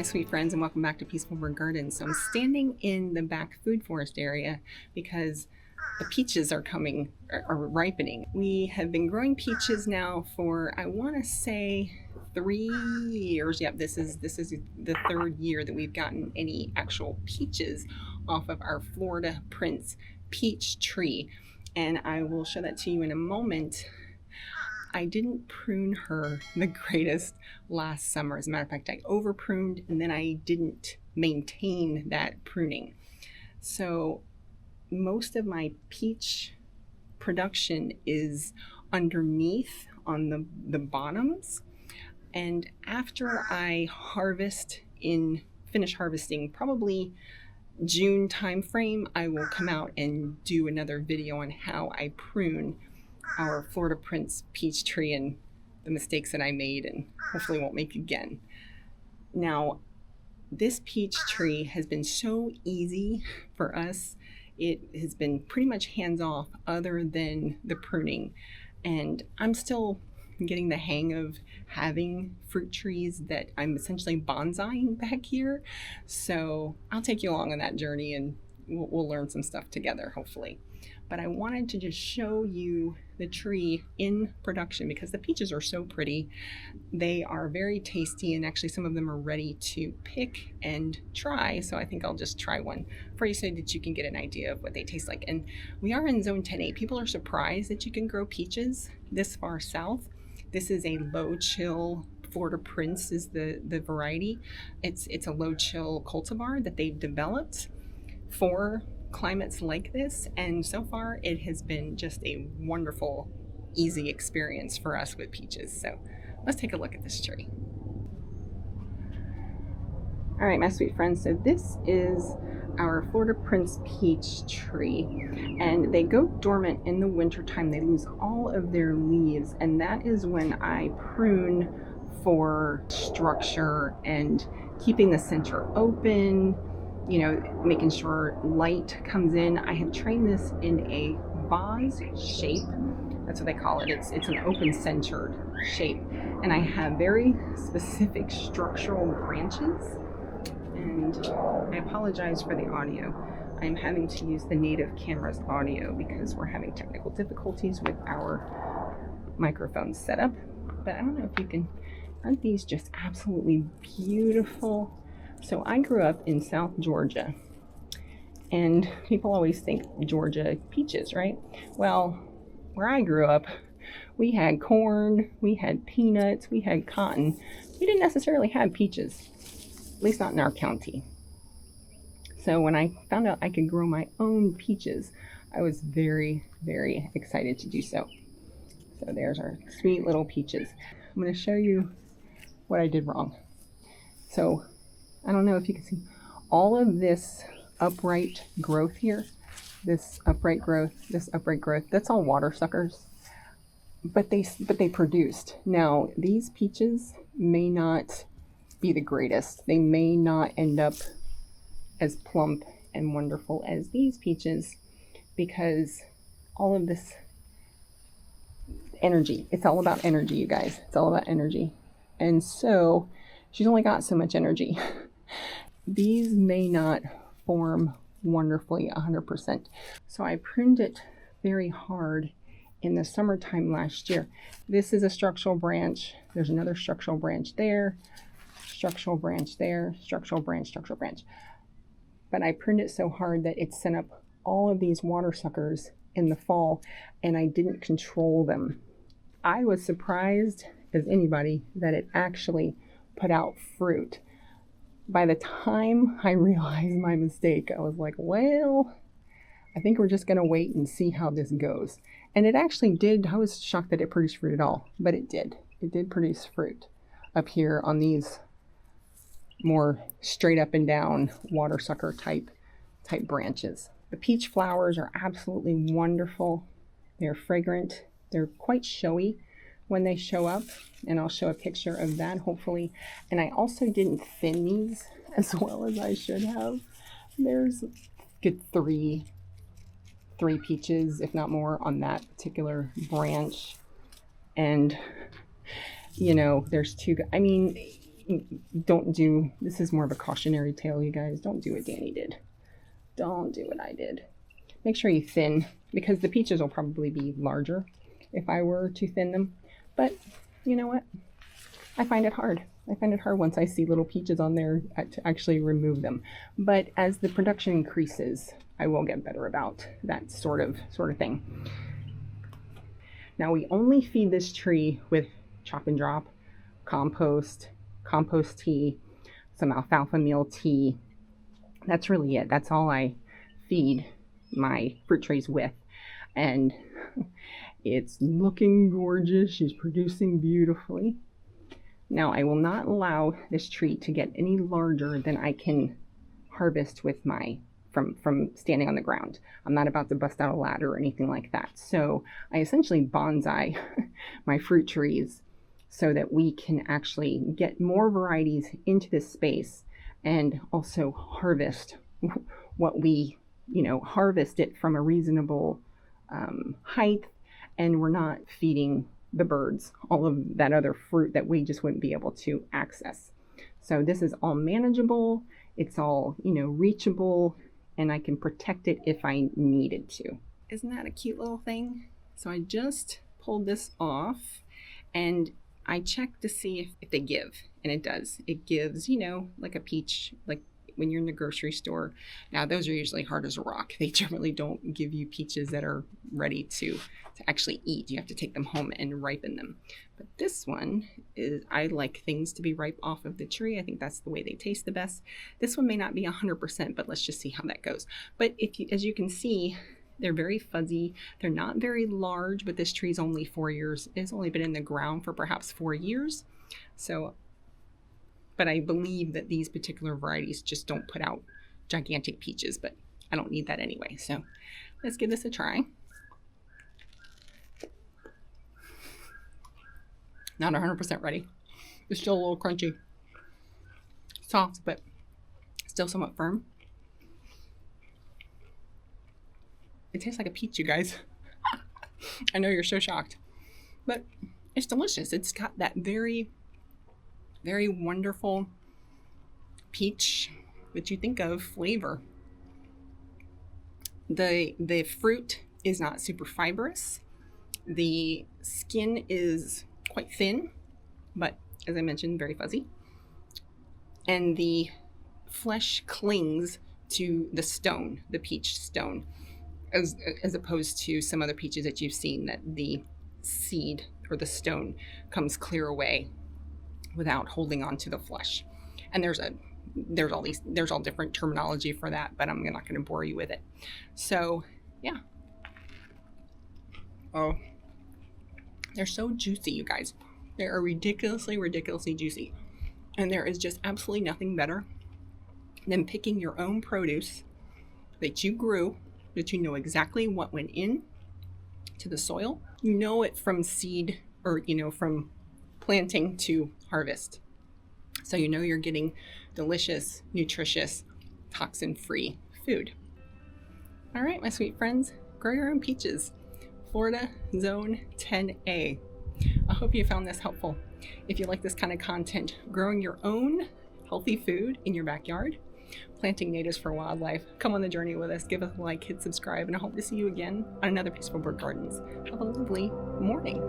sweet friends, and welcome back to Peaceful Bird Garden. So I'm standing in the back food forest area because the peaches are ripening. We have been growing peaches now for, I want to say, 3 years. Yep, this is the third year that we've gotten any actual peaches off of our Florida Prince peach tree, and I will show that to you in a moment. I didn't prune her the greatest last summer. As a matter of fact, I over pruned and then I didn't maintain that pruning. So most of my peach production is underneath on the bottoms. And after I finish harvesting, probably June timeframe, I will come out and do another video on how I prune our Florida Prince peach tree and the mistakes that I made and hopefully won't make again. Now, this peach tree has been so easy for us. It has been pretty much hands off other than the pruning. And I'm still getting the hang of having fruit trees that I'm essentially bonsaiing back here. So I'll take you along on that journey and we'll learn some stuff together, hopefully. But I wanted to just show you the tree in production because the peaches are so pretty. They are very tasty, and actually some of them are ready to pick and try. So I think I'll just try one for you so that you can get an idea of what they taste like. And we are in zone 10A. People are surprised that you can grow peaches this far south. This is a low chill. Florida Prince is the variety. It's a low chill cultivar that they've developed for climates like this, and so far it has been just a wonderful, easy experience for us with peaches. So let's take a look at this tree. All right, my sweet friends, so this is our Florida Prince peach tree, and they go dormant in the wintertime. They lose all of their leaves, and that is when I prune for structure and keeping the center open, you know, making sure light comes in. I have trained this in a vase shape. That's what they call it. It's an open-centered shape. And I have very specific structural branches. And I apologize for the audio. I'm having to use the native camera's audio because we're having technical difficulties with our microphone setup. But I don't know if you can, aren't these just absolutely beautiful? So I grew up in South Georgia, and people always think Georgia peaches, right? Well, where I grew up, we had corn, we had peanuts, we had cotton. We didn't necessarily have peaches, at least not in our county. So when I found out I could grow my own peaches, I was very, very excited to do so. So there's our sweet little peaches. I'm going to show you what I did wrong. So I don't know if you can see all of this upright growth here, this upright growth, that's all water suckers, but they produced. Now, these peaches may not be the greatest. They may not end up as plump and wonderful as these peaches because all of this energy, it's all about energy, you guys. It's all about energy. And so she's only got so much energy. These may not form wonderfully 100%. So I pruned it very hard in the summertime last year. This is a structural branch. There's another structural branch there, structural branch there, structural branch. But I pruned it so hard that it sent up all of these water suckers in the fall, and I didn't control them. I was surprised as anybody that it actually put out fruit. By the time I realized my mistake, I was like, well, I think we're just going to wait and see how this goes. And it actually did. I was shocked that it produced fruit at all, but it did. It did produce fruit up here on these more straight up and down water sucker type branches. The peach flowers are absolutely wonderful. They're fragrant. They're quite showy when they show up, and I'll show a picture of that hopefully. And I also didn't thin these as well as I should have. There's a good three peaches, if not more, on that particular branch. And you know, there's two, I mean, don't do, this is more of a cautionary tale, you guys. Don't do what Dani did. Don't do what I did. Make sure you thin, because the peaches will probably be larger if I were to thin them. But you know what? I find it hard. I find it hard once I see little peaches on there to actually remove them. But as the production increases, I will get better about that sort of thing. Now we only feed this tree with chop and drop, compost tea, some alfalfa meal tea. That's really it. That's all I feed my fruit trees with. And it's looking gorgeous. She's producing beautifully. Now I will not allow this tree to get any larger than I can harvest with my from standing on the ground. I'm not about to bust out a ladder or anything like that. So I essentially bonsai my fruit trees so that we can actually get more varieties into this space and also harvest what we, harvest it from a reasonable height, and we're not feeding the birds all of that other fruit that we just wouldn't be able to access. So this is all manageable. It's all, reachable, and I can protect it if I needed to. Isn't that a cute little thing? So I just pulled this off and I checked to see if they give, and it does. It gives, like a peach, like when you're in the grocery store. Now those are usually hard as a rock. They generally don't give you peaches that are ready to actually eat. You have to take them home and ripen them. But this one is, I like things to be ripe off of the tree. I think that's the way they taste the best. This one may not be 100%, but let's just see how that goes. But as you can see, they're very fuzzy. They're not very large, but this tree's only 4 years. It's only been in the ground for perhaps 4 years. So, but I believe that these particular varieties just don't put out gigantic peaches, but I don't need that anyway. So let's give this a try. Not 100% ready. It's still a little crunchy. Soft, but still somewhat firm. It tastes like a peach, you guys. I know you're so shocked, but it's delicious. It's got that very, very wonderful peach that you think of flavor. The fruit is not super fibrous. The skin is quite thin, but as I mentioned, very fuzzy. And the flesh clings to the stone, the peach stone, as opposed to some other peaches that you've seen that the seed or the stone comes clear away without holding on to the flesh. And there's all different terminology for that, but I'm not going to bore you with it. So yeah. Oh, they're so juicy, you guys. They are ridiculously juicy. And there is just absolutely nothing better than picking your own produce that you grew, that you know exactly what went in to the soil. You know it from seed, or from planting to harvest. So you're getting delicious, nutritious, toxin-free food. All right, my sweet friends, grow your own peaches. Florida Zone 10A. I hope you found this helpful. If you like this kind of content, growing your own healthy food in your backyard, planting natives for wildlife, come on the journey with us. Give us a like, hit subscribe, and I hope to see you again on another Peaceful Bird Gardens. Have a lovely morning.